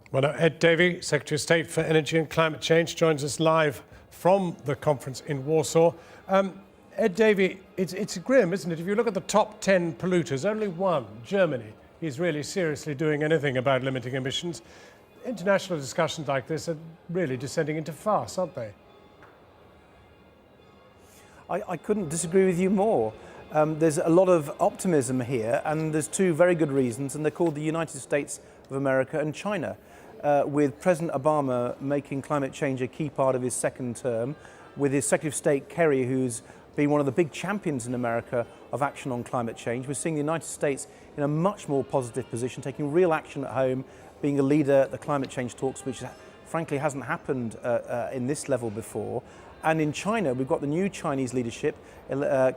Well, Ed Davey, Secretary of State for Energy and Climate Change, joins us live from the conference in Warsaw. Ed Davey, it's grim, isn't it? If you look at the top 10 polluters, only one, Germany, is really seriously doing anything about limiting emissions. International discussions like this are really descending into farce, aren't they? I couldn't disagree with you more. There's a lot of optimism here, and there's two very good reasons, and they're called the United States of America and China. With President Obama making climate change a key part of his second term, with his Secretary of State Kerry, who's been one of the big champions in America of action on climate change. We're seeing the United States in a much more positive position, taking real action at home, being a leader at the climate change talks, which frankly hasn't happened in this level before. And in China, we've got the new Chinese leadership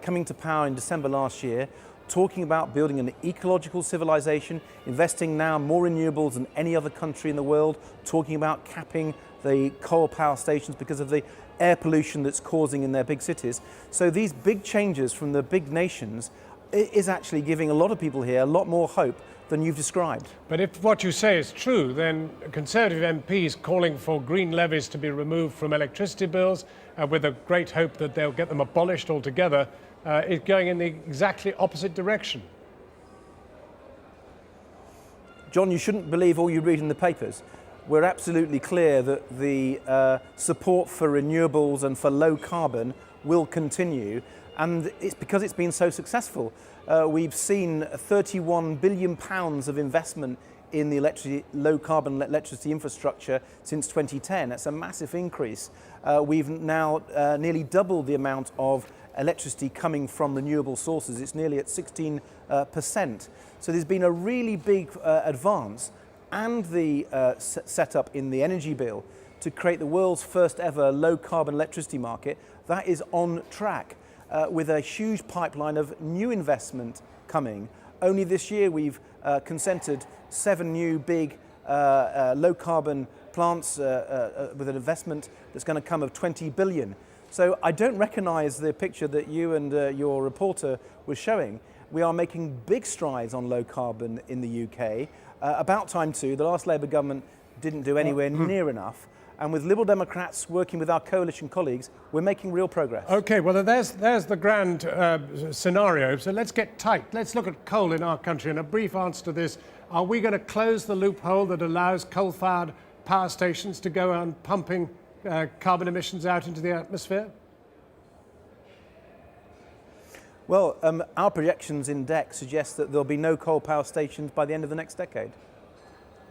coming to power in December last year, talking about building an ecological civilization, investing now more renewables than any other country in the world, talking about capping the coal power stations because of the air pollution that's causing in their big cities. So these big changes from the big nations is actually giving a lot of people here a lot more hope than you've described. But if what you say is true, then Conservative MPs calling for green levies to be removed from electricity bills with a great hope that they'll get them abolished altogether is going in the exactly opposite direction. John, you shouldn't believe all you read in the papers. We're absolutely clear that the support for renewables and for low carbon will continue, and it's because it's been so successful. We've seen £31 billion of investment in the low carbon electricity infrastructure since 2010. That's a massive increase. We've now nearly doubled the amount of electricity coming from renewable sources. It's nearly at 16%. So there's been a really big advance, and the setup in the energy bill to create the world's first ever low carbon electricity market, that is on track with a huge pipeline of new investment coming. Only this year we've consented 7 new big low carbon plants with an investment that's going to come of 20 billion. So I don't recognise the picture that you and your reporter was showing. We are making big strides on low carbon in the UK. About time too. The last Labour government didn't do anywhere near enough. And with Liberal Democrats working with our coalition colleagues, we're making real progress. OK, well, there's the grand scenario. So let's get tight. Let's look at coal in our country. And a brief answer to this, are we going to close the loophole that allows coal-fired power stations to go on pumping carbon emissions out into the atmosphere? Well, our projections in DEC suggest that there'll be no coal power stations by the end of the next decade.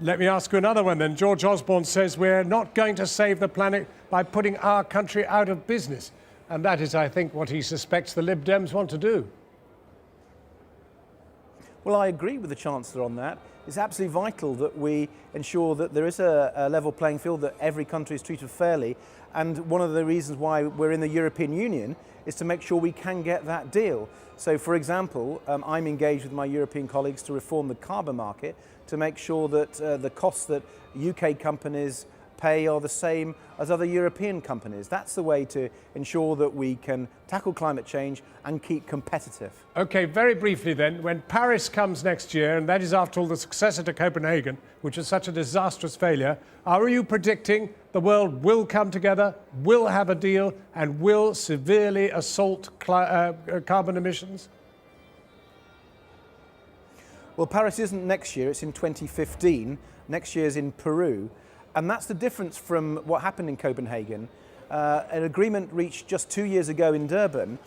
Let me ask you another one then. George Osborne says we're not going to save the planet by putting our country out of business. And that is, I think, what he suspects the Lib Dems want to do. Well, I agree with the Chancellor on that. It's absolutely vital that we ensure that there is a level playing field, that every country is treated fairly. And one of the reasons why we're in the European Union is to make sure we can get that deal. So, for example, I'm engaged with my European colleagues to reform the carbon market to make sure that the costs that UK companies pay are the same as other European companies. That's the way to ensure that we can tackle climate change and keep competitive. OK, very briefly then, when Paris comes next year, and that is after all the successor to Copenhagen, which was such a disastrous failure, are you predicting the world will come together, will have a deal, and will severely assault carbon emissions? Well, Paris isn't next year, it's in 2015. Next year's in Peru. And that's the difference from what happened in Copenhagen. An agreement reached just 2 years ago in Durban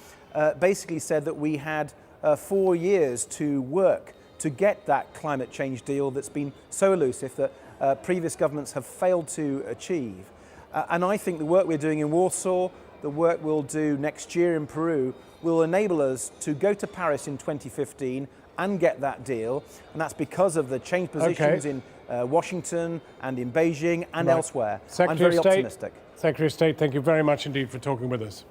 basically said that we had 4 years to work to get that climate change deal that's been so elusive that previous governments have failed to achieve. And I think the work we're doing in Warsaw, the work we'll do next year in Peru, will enable us to go to Paris in 2015 and get that deal. And that's because of the changed positions in Washington and in Beijing and elsewhere. I'm very optimistic. Secretary of State, thank you very much indeed for talking with us.